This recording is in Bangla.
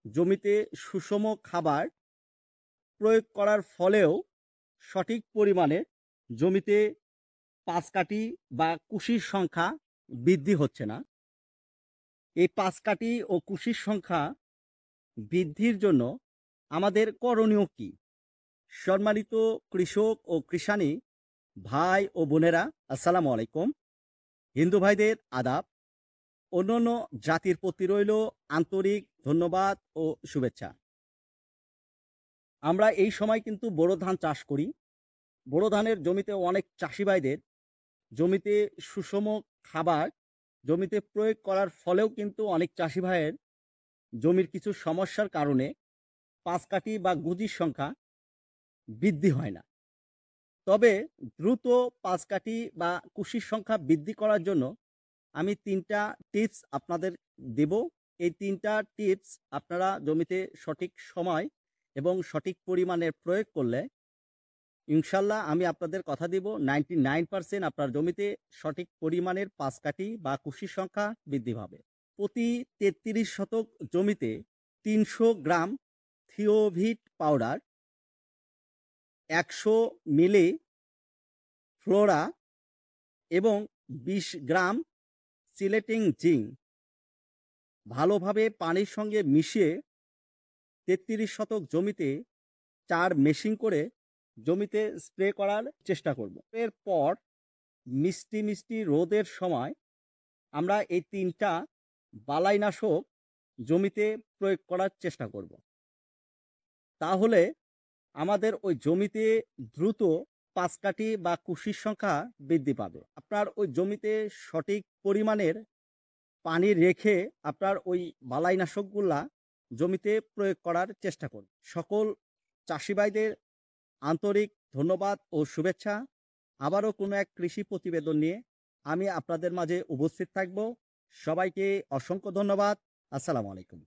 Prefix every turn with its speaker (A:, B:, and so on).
A: জমিতে সুষম খাবার প্রয়োগ করার ফলেও সঠিক পরিমাণে জমিতে পাঁচকাঠি বা কুশির সংখ্যা বৃদ্ধি হচ্ছে না। এই পাঁচকাঠি ও কুশির সংখ্যা বৃদ্ধির জন্য আমাদের করণীয় কি? সম্মানিত কৃষক ও কৃষানী ভাই ও বোনেরা, আসসালামু আলাইকুম। হিন্দু ভাইদের আদাব। অন্যান্য জাতির প্রতি রইল আন্তরিক ধন্যবাদ ও শুভেচ্ছা। আমরা এই সময় কিন্তু বোরো ধান চাষ করি। বোরো ধানের জমিতে অনেক চাষি ভাইদের জমিতে সুষম খাবার জমিতে প্রয়োগ করার ফলেও কিন্তু অনেক চাষি ভাইয়ের জমির কিছু সমস্যার কারণে পাঁচকাঠি বা গুজির সংখ্যা বৃদ্ধি হয় না। তবে দ্রুত পাঁচকাঠি বা কুশির সংখ্যা বৃদ্ধি করার জন্য আমি ৩টা টিপস আপনাদের দেব। এই ৩টা টিপস আপনারা জমিতে সঠিক সময় এবং সঠিক পরিমাণে প্রয়োগ করলে ইনশাল্লাহ আমি আপনাদের কথা দিব 99% আপনার জমিতে সঠিক পরিমাণের পাঁচকাঠি বা কুশির সংখ্যা বৃদ্ধি পাবে। প্রতি ৩৩ শতক জমিতে ৩০০ গ্রাম থিওভিট পাউডার, ১০০ মিলি ফ্লোরা এবং ২০ গ্রাম সিলেটিং জিঙ্ক ভালোভাবে পানির সঙ্গে মিশিয়ে ৩৩ শতক জমিতে ৪ মেশিং করে জমিতে স্প্রে করার চেষ্টা করব। এরপর মিষ্টি মিষ্টি রোদের সময় আমরা এই ৩টা বালাইনাশক জমিতে প্রয়োগ করার চেষ্টা করব। তাহলে আমাদের ওই জমিতে দ্রুত পাঁচকাঠি বা কুশির সংখ্যা বৃদ্ধি পাবে। আপনার ওই জমিতে সঠিক পরিমাণের পানি রেখে আপনার ওই বালাইনাশকগুলা জমিতে প্রয়োগ করার চেষ্টা করুন। সকল চাষি ভাইদের আন্তরিক ধন্যবাদ ও শুভেচ্ছা। আবারও কোনো এক কৃষি প্রতিবেদন নিয়ে আমি আপনাদের মাঝে উপস্থিত থাকব। সবাইকে অসংখ্য ধন্যবাদ। আসসালামু আলাইকুম।